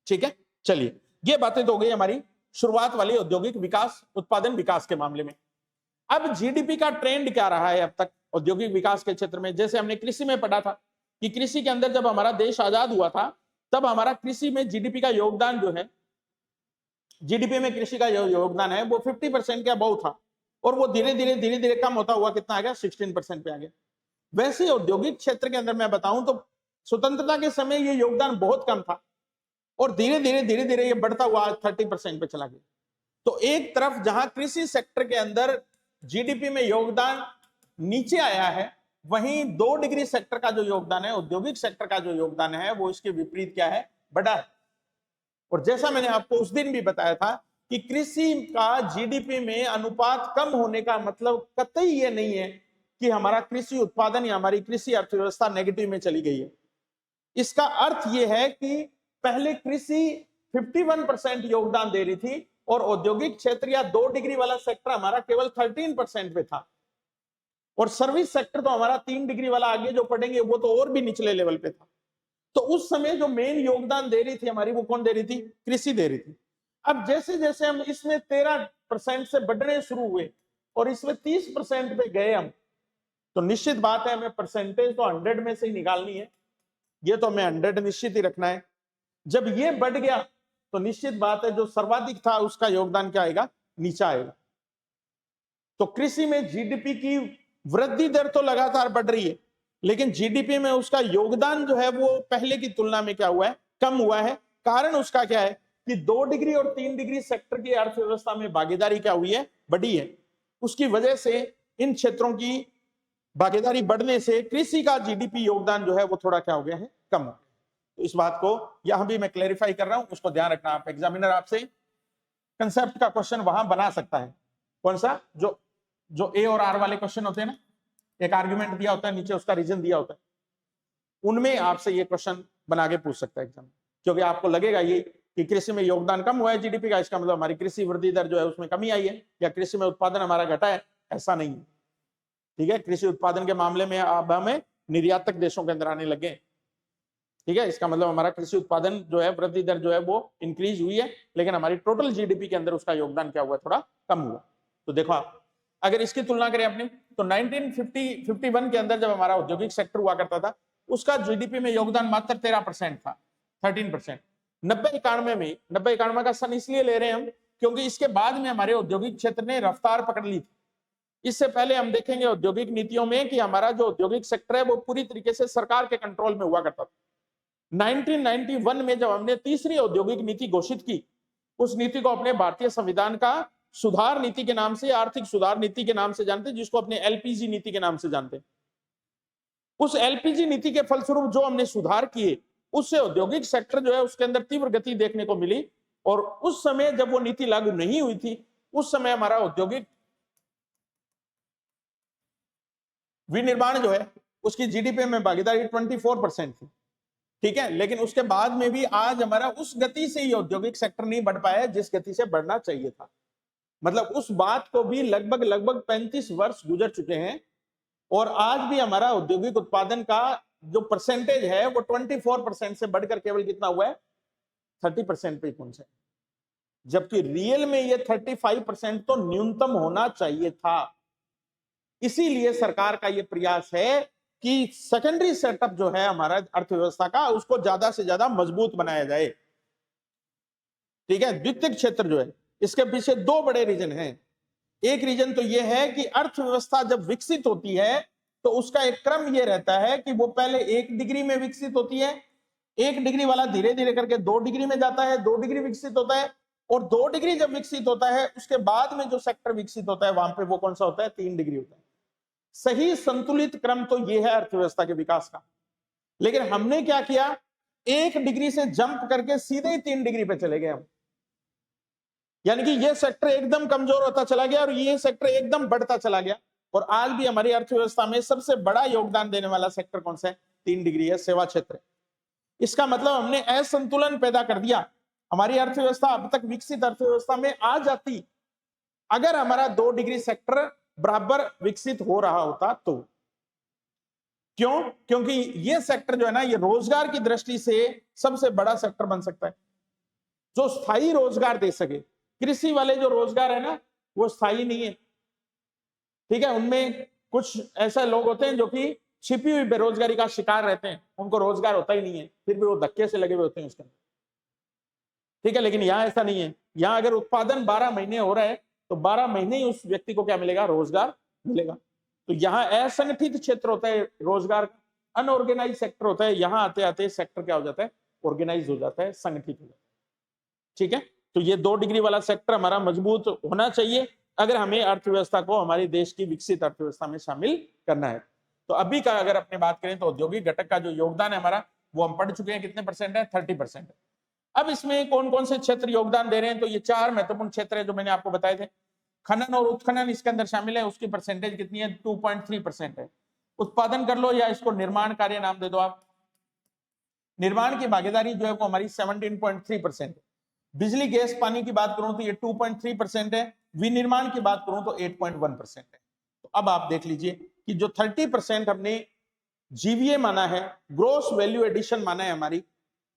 ठीक है। चलिए, ये बातें तो हो गई हमारी शुरुआत वाली औद्योगिक विकास, उत्पादन विकास के मामले में। अब जीडीपी का ट्रेंड क्या रहा है अब तक औद्योगिक विकास के क्षेत्र में? जैसे हमने कृषि में पढ़ा था कि कृषि के अंदर जब हमारा देश आजाद हुआ था तब हमारा कृषि में जीडीपी का योगदान जो है, जीडीपी में कृषि का योगदान है वो 50% के अबव था, और वो धीरे धीरे कम होता हुआ कितना आ गया? 16% पे आ गया। वैसे औद्योगिक क्षेत्र के अंदर मैं बताऊं तो स्वतंत्रता के समय ये योगदान बहुत कम था, और धीरे धीरे ये बढ़ता हुआ 30% पे चला गया। तो एक तरफ जहां कृषि सेक्टर के अंदर जीडीपी में योगदान नीचे आया है, वहीं 2 डिग्री सेक्टर का जो योगदान है, औद्योगिक सेक्टर का जो योगदान है, वो इसके विपरीत क्या है? बढ़ा है। और जैसा मैंने आपको उस दिन भी बताया था कि कृषि का जीडीपी में अनुपात कम होने का मतलब कतई ये नहीं है कि हमारा कृषि उत्पादन या हमारी कृषि अर्थव्यवस्था नेगेटिव में चली गई है। इसका अर्थ यह है कि पहले कृषि 51% योगदान दे रही थी, और औद्योगिक क्षेत्र या 2 डिग्री वाला सेक्टर हमारा केवल 13% पे था, और सर्विस सेक्टर तो हमारा 3 डिग्री वाला आगे जो पढ़ेंगे वो तो और भी निचले लेवल पे था। तो उस समय जो मेन योगदान दे रही थी हमारी, वो कौन दे रही थी? कृषि दे रही थी। अब जैसे जैसे हम इसमें 13% से बढ़ने शुरू हुए और इसमें 30% पे गए हम, तो निश्चित बात है हमें परसेंटेज तो 100 में से ही निकालनी है। ये तो हमें 100 निश्चित ही रखना है। जब ये बढ़ गया तो निश्चित बात है जो सर्वाधिक था उसका योगदान क्या आएगा? नीचे आएगा। तो कृषि में जीडीपी की वृद्धि दर तो लगातार बढ़ रही है, लेकिन जीडीपी में उसका योगदान जो है वो पहले की तुलना में क्या हुआ है? कम हुआ है। कारण उसका क्या है कि 2 डिग्री और 3 डिग्री सेक्टर की अर्थव्यवस्था में भागीदारी क्या हुई है? बढ़ी है। उसकी वजह से इन क्षेत्रों की भागीदारी बढ़ने से कृषि का जीडीपी योगदान जो है वो थोड़ा क्या हो गया है? कम हो गया। तो इस बात को यहां भी मैं क्लैरिफाई कर रहा हूं, उसको ध्यान रखना। आप एग्जामिनर आपसे कंसेप्ट का क्वेश्चन वहां बना सकता है। कौन सा? जो ए और आर वाले क्वेश्चन होते हैं ना, एक आर्गुमेंट दिया होता है, नीचे उसका रीजन दिया होता है, उनमें आपसे ये क्वेश्चन बना के पूछ सकता है एग्जाम। क्योंकि आपको लगेगा ये कि कृषि में योगदान कम हुआ है जीडीपी का, इसका मतलब हमारी कृषि वृद्धि दर जो है उसमें कमी आई है, या कृषि में उत्पादन हमारा घटा है। ऐसा नहीं है, ठीक है। कृषि उत्पादन के मामले में अब हमें निर्यातक देशों के अंदर आने लगे, ठीक है। इसका मतलब हमारा कृषि उत्पादन जो है, वृद्धि दर जो है वो इंक्रीज हुई है, लेकिन हमारी टोटल जीडीपी के अंदर उसका योगदान क्या हुआ? थोड़ा कम हुआ। तो देखो आप अगर इसकी तुलना करें अपने, तो 1951 के अंदर जब हमारा औद्योगिक सेक्टर हुआ करता था, उसका जीडीपी में योगदान मात्र 13% था। 13%। 90-91 में, 90-91 का सन इसलिए ले रहे हैं हम क्योंकि इसके बाद में हमारे औद्योगिक क्षेत्र ने रफ्तार पकड़ ली थी। इससे पहले हम देखेंगे औद्योगिक नीतियों में कि हमारा जो औद्योगिक सेक्टर है वो पूरी तरीके से सरकार के कंट्रोल में हुआ करता था। 1991 में जब हमने तीसरी औद्योगिक नीति घोषित की, उस नीति को अपने भारतीय संविधान का सुधार नीति के नाम से, आर्थिक सुधार नीति के नाम से जानते, जिसको अपने एलपीजी नीति के नाम से जानते। उस एलपीजी नीति के फलस्वरूप जो हमने सुधार किए, उससे औद्योगिक सेक्टर जो है उसके अंदर तीव्र गति देखने को मिली। और उस समय जब वो नीति लागू नहीं हुई थी, उस समय हमारा औद्योगिक विनिर्माण जो है उसकी जीडीपी में भागीदारी 24% थी। ठीक है, लेकिन उसके बाद में भी आज हमारा उस गति से ही औद्योगिक सेक्टर नहीं बढ़ पाया जिस गति से बढ़ना चाहिए था। मतलब उस बात को भी लगभग 35 वर्ष गुजर चुके हैं और आज भी हमारा औद्योगिक उत्पादन का जो परसेंटेज है वो 24% से बढ़कर केवल कितना हुआ है, 30% पे पहुंचा है। जबकि रियल में ये 35% तो न्यूनतम होना चाहिए था। इसीलिए सरकार का ये प्रयास है कि सेकेंडरी सेटअप जो है हमारा अर्थव्यवस्था का, उसको ज्यादा से ज्यादा मजबूत बनाया जाए। ठीक है, द्वितीयक क्षेत्र जो है इसके पीछे दो बड़े रीजन हैं। एक रीजन तो यह है कि अर्थव्यवस्था जब विकसित होती है तो उसका एक क्रम यह रहता है कि वो पहले 1 डिग्री में विकसित होती है, 1 डिग्री वाला धीरे धीरे करके 2 डिग्री में जाता है, 2 डिग्री विकसित होता है, और 2 डिग्री जब विकसित होता है उसके बाद में जो सेक्टर विकसित होता है वहां पे वो कौन सा होता है, 3 डिग्री होता है। सही संतुलित क्रम तो यह है अर्थव्यवस्था के विकास का। लेकिन हमने क्या किया, 1 डिग्री से जंप करके सीधे ही 3 डिग्री पे चले गए हम। यानी कि यह सेक्टर एकदम कमजोर होता चला गया और यह सेक्टर एकदम बढ़ता चला गया। और आज भी हमारी अर्थव्यवस्था में सबसे बड़ा योगदान देने वाला सेक्टर कौन सा है, 3 डिग्री है, सेवा क्षेत्र। इसका मतलब हमने असंतुलन पैदा कर दिया। हमारी अर्थव्यवस्था अब तक विकसित अर्थव्यवस्था में आ जाती अगर हमारा 2 डिग्री सेक्टर बराबर विकसित हो रहा होता तो। क्यों? क्योंकि यह सेक्टर जो है ना, ये रोजगार की दृष्टि से सबसे बड़ा सेक्टर बन सकता है जो स्थायी रोजगार दे सके। कृषि वाले जो रोजगार है ना वो स्थायी नहीं है। ठीक है, उनमें कुछ ऐसे लोग होते हैं जो कि छिपी हुई बेरोजगारी का शिकार रहते हैं, उनको रोजगार होता ही नहीं है, फिर भी वो धक्के से लगे हुए होते हैं उसके अंदर। ठीक है, लेकिन यहां ऐसा नहीं है। यहां अगर उत्पादन 12 महीने हो रहा है तो 12 महीने ही उस व्यक्ति को क्या मिलेगा, रोजगार मिलेगा। तो यहाँ असंगठित क्षेत्र होता है रोजगार, अनऑर्गेनाइज सेक्टर होता है। यहाँ आते आते सेक्टर क्या हो जाता है, ऑर्गेनाइज हो जाता है, संगठित हो जाता है। ठीक है, तो ये 2 डिग्री वाला सेक्टर हमारा मजबूत होना चाहिए अगर हमें अर्थव्यवस्था को हमारे देश की विकसित अर्थव्यवस्था में शामिल करना है। तो अभी का अगर अपने बात करें तो औद्योगिक घटक का जो योगदान है हमारा, वो हम पढ़ चुके हैं, कितने परसेंट है, 30%। अब इसमें कौन कौन से क्षेत्र योगदान दे रहे हैं, तो ये 4 महत्वपूर्ण क्षेत्र है जो मैंने आपको बताए थे। खनन और उत्खनन इसके अंदर शामिल है, उसकी परसेंटेज कितनी है, 2.3% है। उत्पादन कर लो या इसको निर्माण कार्य नाम दे दो आप, निर्माण की भागीदारी जो है वो हमारी 17.3% है। बिजली गैस पानी की बात करूं तो ये 2.3% है। विनिर्माण की बात करूं तो 8.1% है। तो अब आप देख लीजिए कि जो 30% हमने जीवीए माना है, ग्रोस वैल्यू एडिशन माना है हमारी,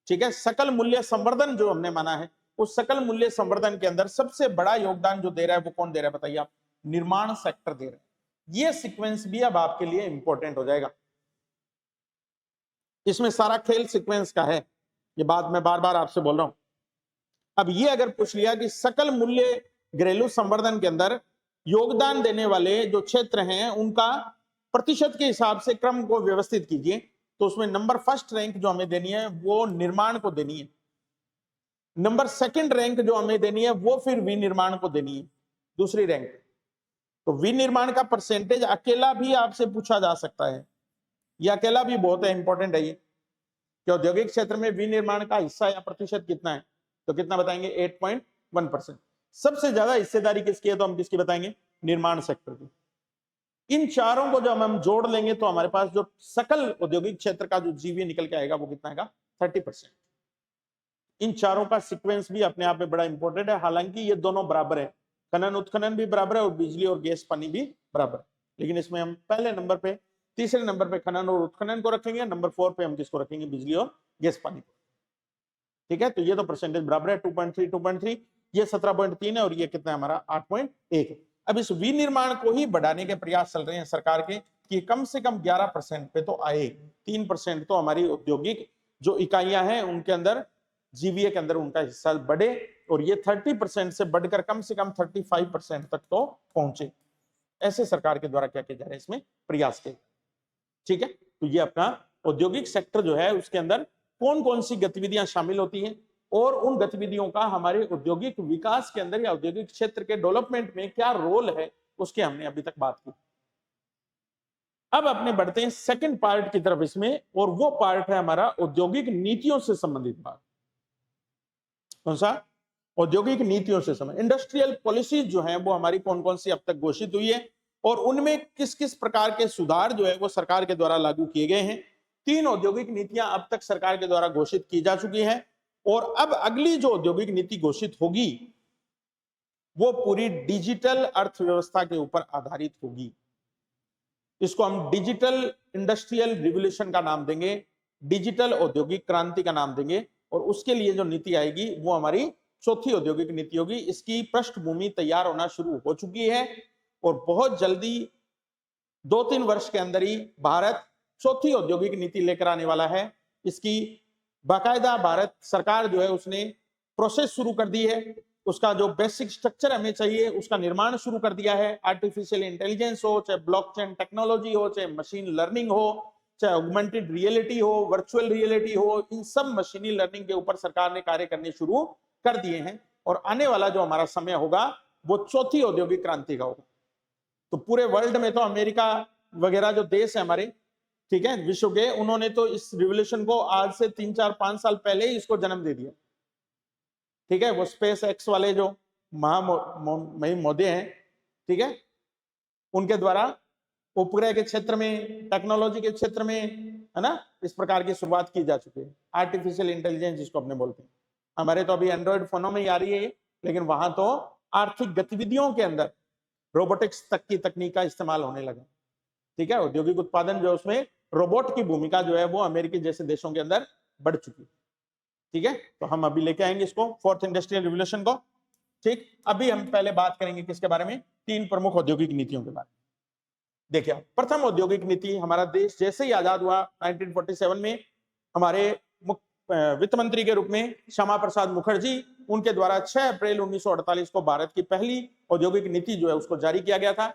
ठीक है, सकल मूल्य संवर्धन जो हमने माना है, उस सकल मूल्य संवर्धन के अंदर सबसे बड़ा योगदान जो दे रहा है वो कौन दे रहा है, बताइए आप, निर्माण सेक्टर दे रहा है। ये सीक्वेंस भी अब आपके लिए इंपॉर्टेंट हो जाएगा। इसमें सारा खेल सीक्वेंस का है, ये बात मैं बार बार आपसे बोल रहा हूं। अब ये अगर पूछ लिया कि सकल मूल्य घरेलू संवर्धन के अंदर योगदान देने वाले जो क्षेत्र हैं उनका प्रतिशत के हिसाब से क्रम को व्यवस्थित कीजिए, तो उसमें नंबर फर्स्ट रैंक जो हमें देनी है वो निर्माण को देनी है, नंबर सेकंड रैंक जो हमें देनी है वो फिर विनिर्माण को देनी है, दूसरी रैंक। तो विनिर्माण का परसेंटेज अकेला भी आपसे पूछा जा सकता है, यह अकेला भी बहुत है, इंपॉर्टेंट है ये कि औद्योगिक क्षेत्र में विनिर्माण का हिस्सा या प्रतिशत कितना है, तो कितना बताएंगे, 8.1%। सबसे ज्यादा हिस्सेदारी किसकी है, तो हम किसकी बताएंगे, निर्माण सेक्टर की। इन चारों को जब हम जोड़ लेंगे तो हमारे पास जो सकल औद्योगिक क्षेत्र का जो जीवी निकल के आएगा वो कितना आएगा, 30%। इन चारों का सीक्वेंस भी अपने आप में बड़ा इंपॉर्टेंट है। हालांकि ये दोनों बराबर है, खनन उत्खनन भी बराबर है और बिजली और गैस पानी भी बराबर है, लेकिन इसमें हम पहले नंबर पे, तीसरे नंबर पे खनन और उत्खनन को रखेंगे, नंबर 4 पे हम किसको रखेंगे, बिजली और गैस पानी को। ठीक है, तो ये तो परसेंटेज बराबर है, 2.3, ये 17.3 है और ये कितना है हमारा, 8.1 है। अब इस विनिर्माण को ही बढ़ाने के प्रयास चल रहे हैं सरकार के कि कम से कम 11% पे तो आए, 3% तो हमारी औद्योगिक जो इकाइयां हैं उनके अंदर जीवीए के अंदर उनका हिस्सा बढ़े और ये 30% से बढ़कर कम से कम 35% तक तो पहुंचे। ऐसे सरकार के द्वारा क्या किया जा रहा है, इसमें प्रयास किए। ठीक है, तो ये अपना औद्योगिक सेक्टर जो है उसके अंदर कौन कौन सी गतिविधियां शामिल होती हैं और उन गतिविधियों का हमारे औद्योगिक विकास के अंदर या औद्योगिक क्षेत्र के डेवलपमेंट में क्या रोल है, उसके हमने अभी तक बात की। अब अपने बढ़ते हैं सेकंड पार्ट की तरफ इसमें, और वो पार्ट है हमारा औद्योगिक नीतियों से संबंधित बात। कौन सा? औद्योगिक नीतियों से संबंधित इंडस्ट्रियल पॉलिसीज जो है वो हमारी कौन कौन सी अब तक घोषित हुई है और उनमें किस किस प्रकार के सुधार जो है वो सरकार के द्वारा लागू किए गए हैं। 3 औद्योगिक नीतियां अब तक सरकार के द्वारा घोषित की जा चुकी हैं और अब अगली जो औद्योगिक नीति घोषित होगी वो पूरी डिजिटल अर्थव्यवस्था के ऊपर आधारित होगी। इसको हम डिजिटल इंडस्ट्रियल रिवोल्यूशन का नाम देंगे, डिजिटल औद्योगिक क्रांति का नाम देंगे, और उसके लिए जो नीति आएगी वो हमारी चौथी औद्योगिक नीति होगी। इसकी पृष्ठभूमि तैयार होना शुरू हो चुकी है और बहुत जल्दी 2-3 वर्ष के अंदर ही भारत चौथी औद्योगिक नीति लेकर आने वाला है। इसकी बाकायदा भारत सरकार जो है उसने प्रोसेस शुरू कर दी है, उसका जो बेसिक स्ट्रक्चर हमें चाहिए उसका निर्माण शुरू कर दिया है। आर्टिफिशियल इंटेलिजेंस हो, चाहे ब्लॉकचेन टेक्नोलॉजी हो, चाहे मशीन लर्निंग हो, चाहे ऑगमेंटेड रियलिटी हो, वर्चुअल रियलिटी हो, इन सब मशीनी लर्निंग के ऊपर सरकार ने कार्य करने शुरू कर दिए हैं और आने वाला जो हमारा समय होगा वो चौथी औद्योगिक क्रांति का होगा। तो पूरे वर्ल्ड में तो अमेरिका वगैरह जो देश है हमारे, ठीक है, विश्व के, उन्होंने तो इस रिवोल्यूशन को आज से 3-4-5 साल पहले ही इसको जन्म दे दिया। ठीक है, वो स्पेस एक्स वाले जो मोदी हैं, ठीक है, उनके द्वारा उपग्रह के क्षेत्र में, टेक्नोलॉजी के क्षेत्र में, है ना, इस प्रकार की शुरुआत की जा चुकी है। आर्टिफिशियल इंटेलिजेंस जिसको अपने बोलते हैं, हमारे तो अभी एंड्रॉइड फोनों में ही आ रही है, लेकिन वहां तो आर्थिक गतिविधियों के अंदर रोबोटिक्स तक की तकनीक का इस्तेमाल होने लगा। ठीक है, औद्योगिक उत्पादन जो उसमें रोबोट की भूमिका जो है वो अमेरिका जैसे देशों के अंदर बढ़ चुकी है। ठीक है, तो हम अभी लेके आएंगे इसको, फोर्थ इंडस्ट्रियल रिवोल्यूशन को। ठीक, अभी हम पहले बात करेंगे किसके बारे में? 3 प्रमुख औद्योगिक नीतियों के बारे में। देखिए, प्रथम औद्योगिक नीति, हमारा देश जैसे ही आजाद हुआ 1947 में, हमारे वित्त मंत्री के रूप में श्यामा प्रसाद मुखर्जी, उनके द्वारा 6 अप्रैल 1948 को भारत की पहली औद्योगिक नीति जो है उसको जारी किया गया था।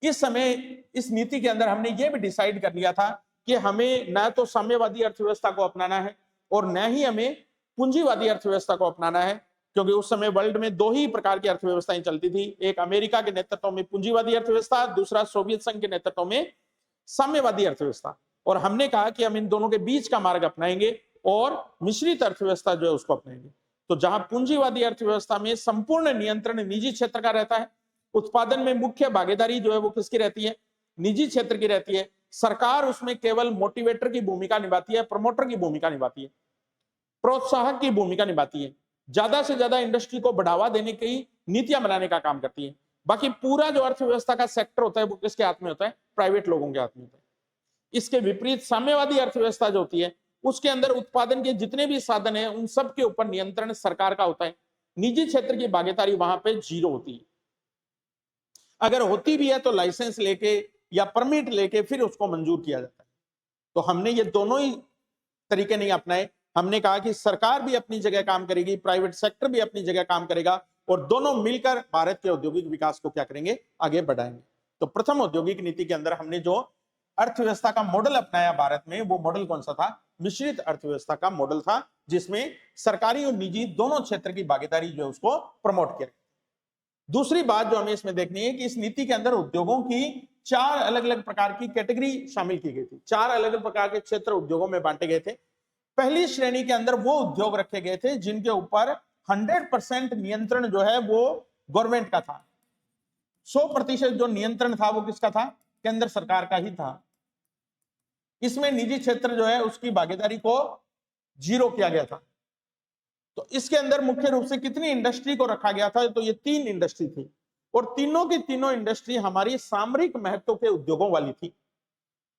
इस समय इस नीति के अंदर हमने ये भी डिसाइड कर लिया था कि हमें न तो साम्यवादी अर्थव्यवस्था को अपनाना है और न ही हमें पूंजीवादी अर्थव्यवस्था को अपनाना है, क्योंकि उस समय वर्ल्ड में 2 ही प्रकार की अर्थव्यवस्थाएं चलती थी। एक अमेरिका के नेतृत्व में पूंजीवादी अर्थव्यवस्था, दूसरा सोवियत संघ के नेतृत्व में साम्यवादी अर्थव्यवस्था। और हमने कहा कि हम इन दोनों के बीच का मार्ग अपनाएंगे और मिश्रित अर्थव्यवस्था जो है उसको अपनाएंगे। तो जहां पूंजीवादी अर्थव्यवस्था में संपूर्ण नियंत्रण निजी क्षेत्र का रहता है, उत्पादन में मुख्य भागीदारी जो है वो किसकी रहती है? निजी क्षेत्र की रहती है। सरकार उसमें केवल मोटिवेटर की भूमिका निभाती है, प्रमोटर की भूमिका निभाती है, प्रोत्साहक की भूमिका निभाती है, ज्यादा से ज्यादा इंडस्ट्री को बढ़ावा देने की नीतियां बनाने का काम करती है। बाकी पूरा जो अर्थव्यवस्था का सेक्टर होता है वो किसके हाथ में होता है? प्राइवेट लोगों के हाथ में होता है। इसके विपरीत साम्यवादी अर्थव्यवस्था जो होती है उसके अंदर उत्पादन के जितने भी साधन है उन सब के ऊपर नियंत्रण सरकार का होता है। निजी क्षेत्र की भागीदारी वहां पे 0 होती है। अगर होती भी है तो लाइसेंस लेके या परमिट लेके फिर उसको मंजूर किया जाता है। तो हमने ये दोनों ही तरीके नहीं अपनाए। हमने कहा कि सरकार भी अपनी जगह काम करेगी, प्राइवेट सेक्टर भी अपनी जगह काम करेगा और दोनों मिलकर भारत के औद्योगिक विकास को क्या करेंगे? आगे बढ़ाएंगे। तो प्रथम औद्योगिक नीति के अंदर हमने जो अर्थव्यवस्था का मॉडल अपनाया भारत में, वो मॉडल कौन सा था? मिश्रित अर्थव्यवस्था का मॉडल था, जिसमें सरकारी और निजी दोनों क्षेत्र की भागीदारी जो है उसको प्रमोट किया। दूसरी बात जो हमें इसमें देखनी है कि इस नीति के अंदर उद्योगों की 4 अलग अलग प्रकार की कैटेगरी शामिल की गई थी। 4 अलग अलग प्रकार के क्षेत्र उद्योगों में बांटे गए थे। पहली श्रेणी के अंदर वो उद्योग रखे गए थे जिनके ऊपर 100% नियंत्रण जो है वो गवर्नमेंट का था। 100% जो नियंत्रण था वो किसका था? केंद्र सरकार का ही था। इसमें निजी क्षेत्र जो है उसकी भागीदारी को 0 किया गया था। तो इसके अंदर मुख्य रूप से कितनी इंडस्ट्री को रखा गया था? तो ये 3 इंडस्ट्री थी और तीनों की तीनों इंडस्ट्री हमारी सामरिक महत्व के उद्योगों वाली थी।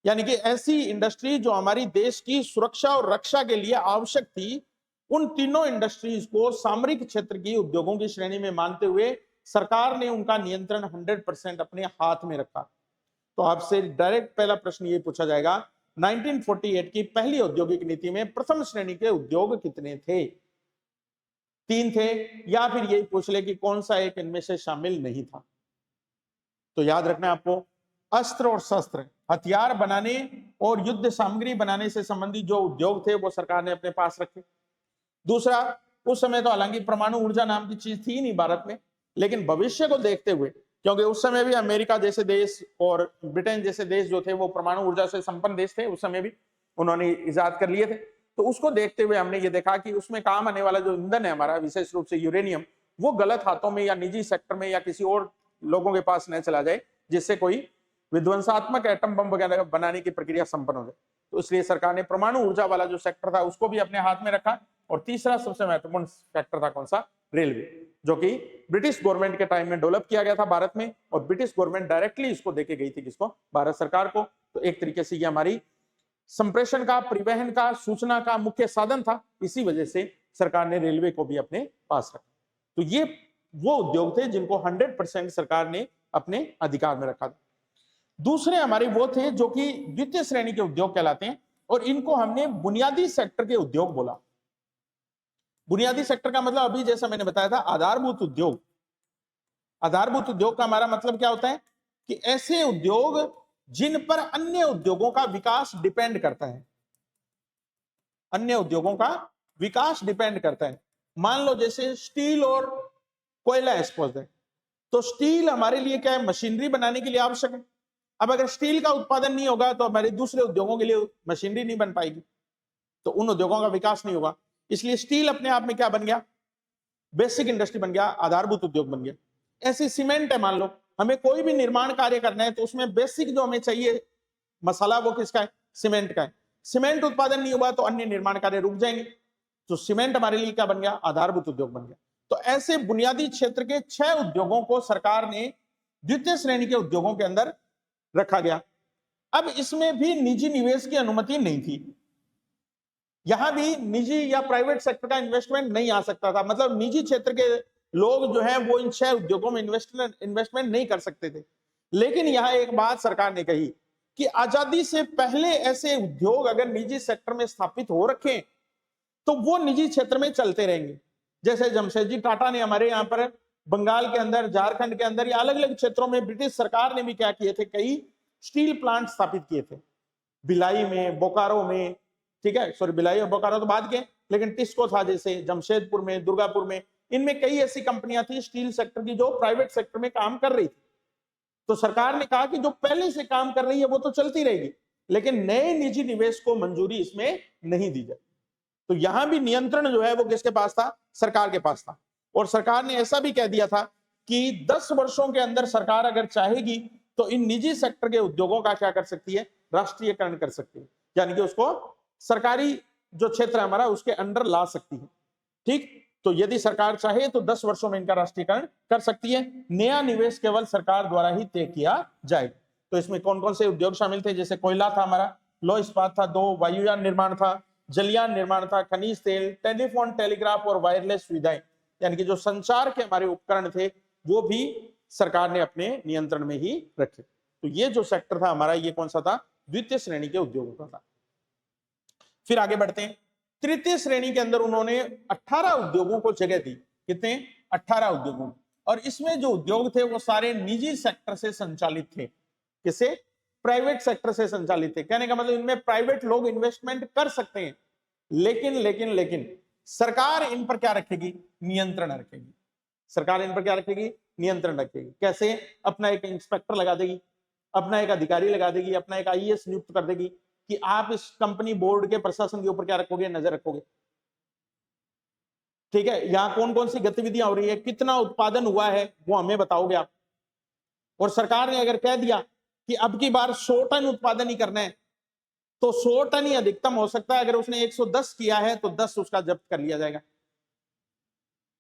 यानी कि ऐसी इंडस्ट्री जो हमारी देश की सुरक्षा और रक्षा के लिए आवश्यक थी, उन तीनों इंडस्ट्रीज को सामरिक क्षेत्र की उद्योगों की श्रेणी में मानते हुए सरकार ने उनका नियंत्रण 100% अपने हाथ में रखा। तो आपसे डायरेक्ट पहला प्रश्न ये पूछा जाएगा 1948 की पहली औद्योगिक नीति में प्रथम श्रेणी के उद्योग कितने थे? 3 थे, या फिर यही पूछ ले कि कौन सा एक इनमें से शामिल नहीं था? तो याद रखना आपको, अस्त्र और शस्त्र, हथियार बनाने और युद्ध सामग्री बनाने से संबंधित जो उद्योग थे वो सरकार ने अपने पास रखे। दूसरा, उस समय तो हालांकि परमाणु ऊर्जा नाम की चीज थी नहीं भारत में, लेकिन भविष्य को देखते हुए, क्योंकि उस समय भी अमेरिका जैसे देश और ब्रिटेन जैसे देश जो थे वो परमाणु ऊर्जा से संपन्न देश थे, उस समय भी उन्होंने इजाद कर लिए थे। तो उसको देखते हुए हमने ये देखा कि उसमें काम आने वाला जो ईंधन है हमारा, विशेष रूप से यूरेनियम, वो गलत हाथों में या निजी सेक्टर में या किसी और लोगों के पास न चला जाए, जिससे कोई विध्वंसात्मक एटम बम वगैरह बनाने की प्रक्रिया संपन्न हो जाए। तो इसलिए सरकार ने परमाणु ऊर्जा वाला जो सेक्टर था उसको भी अपने हाथ में रखा। और तीसरा सबसे महत्वपूर्ण सेक्टर था कौन सा? रेलवे, जो कि ब्रिटिश गवर्नमेंट के टाइम में डेवलप किया गया था भारत में, और ब्रिटिश गवर्नमेंट डायरेक्टली इसको देके गई थी किसको? भारत सरकार को। तो एक तरीके से ये हमारी संप्रेषण का, परिवहन का, सूचना का मुख्य साधन था। इसी वजह से सरकार ने रेलवे को भी अपने पास रखा। तो ये वो उद्योग थे जिनको 100% सरकार ने अपने अधिकार में रखा था। दूसरे हमारे वो थे जो कि द्वितीय श्रेणी के उद्योग कहलाते हैं, और इनको हमने बुनियादी सेक्टर के उद्योग बोला। बुनियादी सेक्टर का मतलब अभी जैसा मैंने बताया था, आधारभूत उद्योग। आधारभूत उद्योग का हमारा मतलब क्या होता है कि ऐसे उद्योग जिन पर अन्य उद्योगों का विकास डिपेंड करता है। अन्य उद्योगों का विकास डिपेंड करता है। मान लो जैसे स्टील और कोयला एक्सपोज है, तो स्टील हमारे लिए क्या है? मशीनरी बनाने के लिए आवश्यक है। अब अगर स्टील का उत्पादन नहीं होगा तो हमारे दूसरे उद्योगों के लिए मशीनरी नहीं बन पाएगी, तो उन उद्योगों का विकास नहीं होगा। इसलिए स्टील अपने आप में क्या बन गया? बेसिक इंडस्ट्री बन गया, आधारभूत उद्योग बन गया। ऐसी सीमेंट है, मान लो हमें कोई भी निर्माण कार्य करना है तो उसमें बेसिक जो हमें चाहिए मसाला वो किसका है? सीमेंट का है। सीमेंट उत्पादन नहीं हुआ तो अन्य निर्माण कार्य रुक जाएंगे। तो सीमेंट हमारे लिए क्या बन गया? आधारभूत उद्योग बन गया। तो ऐसे बुनियादी क्षेत्र के 6 उद्योगों को सरकार ने द्वितीय श्रेणी के उद्योगों के अंदर रखा गया। अब इसमें भी निजी निवेश की अनुमति नहीं थी। यहां भी निजी या प्राइवेट सेक्टर का इन्वेस्टमेंट नहीं आ सकता था। मतलब निजी क्षेत्र के लोग जो हैं वो इन 6 उद्योगों में इन्वेस्टमेंट नहीं कर सकते थे। लेकिन यहां एक बात सरकार ने कही कि आजादी से पहले ऐसे उद्योग अगर निजी सेक्टर में स्थापित हो रखे तो वो निजी क्षेत्र में चलते रहेंगे। जैसे जमशेदजी टाटा ने हमारे यहाँ पर बंगाल के अंदर, झारखंड के अंदर या अलग अलग क्षेत्रों में ब्रिटिश सरकार ने भी क्या किए थे? कई स्टील प्लांट स्थापित किए थे। भिलाई में, बोकारो में, ठीक है, सॉरी भिलाई और बोकारो तो बाद के, लेकिन टिस्को था जैसे जमशेदपुर में, दुर्गापुर में, इनमें कई ऐसी कंपनियां थी स्टील सेक्टर की जो प्राइवेट सेक्टर में काम कर रही थी। तो सरकार ने कहा कि जो पहले से काम कर रही है वो तो चलती रहेगी, लेकिन नए निजी निवेश को मंजूरी इसमें नहीं दी जाए। तो यहां भी नियंत्रण जो है वो किसके पास था? सरकार के पास था। और सरकार ने ऐसा भी कह दिया था कि 10 वर्षों के अंदर सरकार अगर चाहेगी तो इन निजी सेक्टर के उद्योगों का क्या कर सकती है? राष्ट्रीयकरण कर सकती है, यानी कि उसको सरकारी जो क्षेत्र है हमारा उसके अंडर ला सकती है। ठीक, तो यदि सरकार चाहे तो 10 वर्षों में इनका राष्ट्रीयकरण कर सकती है। नया निवेश केवल सरकार द्वारा ही तय किया जाएगा। तो इसमें कौन कौन से उद्योग शामिल थे? जैसे कोयला था हमारा, लौह इस्पात था, 2 वायुयान निर्माण था, जलयान निर्माण था, खनिज तेल, टेलीफोन, टेलीग्राफ और वायरलेस सुविधाएं, यानी कि जो संचार के हमारे उपकरण थे वो भी सरकार ने अपने नियंत्रण में ही रखे। तो ये जो सेक्टर था हमारा, ये कौन सा था? द्वितीय श्रेणी के उद्योगों का था। फिर आगे बढ़ते हैं। तृतीय श्रेणी के अंदर उन्होंने 18 उद्योगों को जगह दी। कितने? 18 उद्योगों। और इसमें जो उद्योग थे वो सारे निजी सेक्टर से संचालित थे। किसे? प्राइवेट सेक्टर से संचालित थे। कहने का मतलब इनमें प्राइवेट लोग इन्वेस्टमेंट कर सकते हैं, लेकिन सरकार इन पर क्या रखेगी? नियंत्रण रखेगी। सरकार इन पर क्या रखेगी? नियंत्रण रखेगी। कैसे? अपना एक इंस्पेक्टर लगा देगी, अपना एक अधिकारी लगा देगी, अपना एक आईएएस नियुक्त कर देगी कि आप इस कंपनी बोर्ड के प्रशासन के ऊपर क्या रखोगे? नजर रखोगे। ठीक है, यहां कौन कौन सी गतिविधियां हो रही है, कितना उत्पादन हुआ है वो हमें बताओगे आप। और सरकार ने अगर कह दिया कि अब की बार 100 टन उत्पादन ही करना है तो 100 टन ही अधिकतम हो सकता है। अगर उसने 110 किया है तो 10 उसका जब्त कर लिया जाएगा।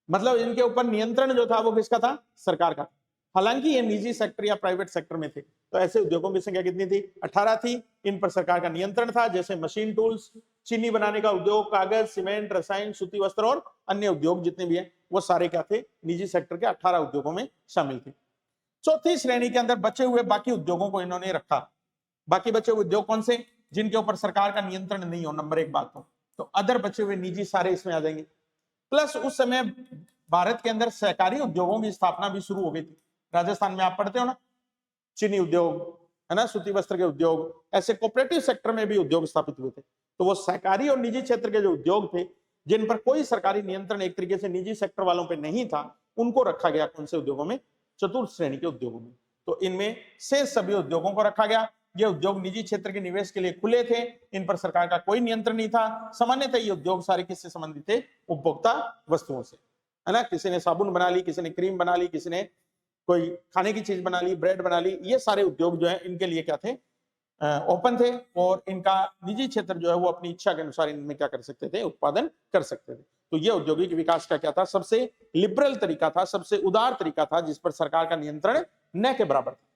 मतलब इनके ऊपर नियंत्रण जो था वो किसका था? सरकार का। हालांकि ये निजी सेक्टर या प्राइवेट सेक्टर में थे। तो ऐसे उद्योगों की संख्या कितनी थी? 18 थी। इन पर सरकार का नियंत्रण था, जैसे मशीन टूल्स, चीनी बनाने का उद्योग, कागज, सीमेंट, रसायन, सूती वस्त्र और अन्य उद्योग जितने भी हैं वो सारे क्या थे? निजी सेक्टर के 18 उद्योगों में शामिल थे। चौथी श्रेणी के अंदर बचे हुए बाकी उद्योगों को इन्होंने रखा। बाकी बचे हुए उद्योग कौन से? जिनके ऊपर सरकार का नियंत्रण नहीं हो, नंबर एक बात तो अदर बचे हुए निजी सारे इसमें आ जाएंगे। प्लस उस समय भारत के अंदर सहकारी उद्योगों की स्थापना भी शुरू हो गई थी। राजस्थान में आप पढ़ते हो ना, चीनी उद्योग है ना, सूती वस्त्र के उद्योग, ऐसे कोऑपरेटिव सेक्टर में भी उद्योग स्थापित हुए थे। तो वो सहकारी और निजी क्षेत्र के जो उद्योग थे, जिन पर कोई सरकारी नियंत्रण एक तरीके से निजी सेक्टर वालों पे नहीं था, उनको रखा गया कौन से उद्योगों में? चतुर्थ श्रेणी के उद्योगों में। तो इनमें से सभी उद्योगों को रखा गया। ये उद्योग निजी क्षेत्र के निवेश के लिए खुले थे, इन पर सरकार का कोई नियंत्रण नहीं था। सामान्यतः ये उद्योग सारे किससे संबंधित थे? उपभोक्ता वस्तुओं से, है ना। किसी ने साबुन बना ली, किसी ने क्रीम बना ली, किसी ने कोई खाने की चीज बना ली, ब्रेड बना ली। ये सारे उद्योग जो है इनके लिए क्या थे? ओपन थे, और इनका निजी क्षेत्र जो है वो अपनी इच्छा के अनुसार इनमें क्या कर सकते थे? उत्पादन कर सकते थे। तो ये औद्योगिक विकास का क्या था? सबसे लिबरल तरीका था, सबसे उदार तरीका था, जिस पर सरकार का नियंत्रण न के बराबर था।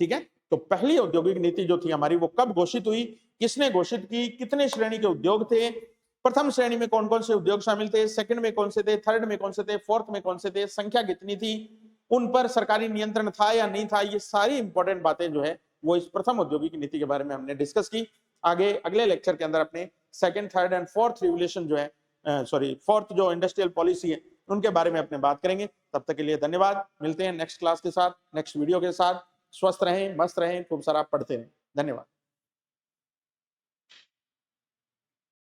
ठीक है। तो पहली औद्योगिक नीति जो थी हमारी, वो कब घोषित हुई, किसने घोषित की, कितने श्रेणी के उद्योग थे, प्रथम श्रेणी में कौन कौन से उद्योग शामिल थे, सेकंड में कौन से थे, थर्ड में कौन से थे, फोर्थ में कौन से थे, संख्या कितनी थी, उन पर सरकारी नियंत्रण था या नहीं था, ये सारी इंपॉर्टेंट बातें जो है वो इस प्रथम औद्योगिक नीति के बारे में हमने डिस्कस की। आगे अगले लेक्चर के अंदर अपने second, third and fourth revolution जो है, फोर्थ जो इंडस्ट्रियल पॉलिसी है, उनके बारे में अपने बात करेंगे। तब तक के लिए धन्यवाद। मिलते हैं नेक्स्ट क्लास के साथ, नेक्स्ट वीडियो के साथ। स्वस्थ रहें, मस्त रहें, खूब सारा पढ़ते रहें। धन्यवाद।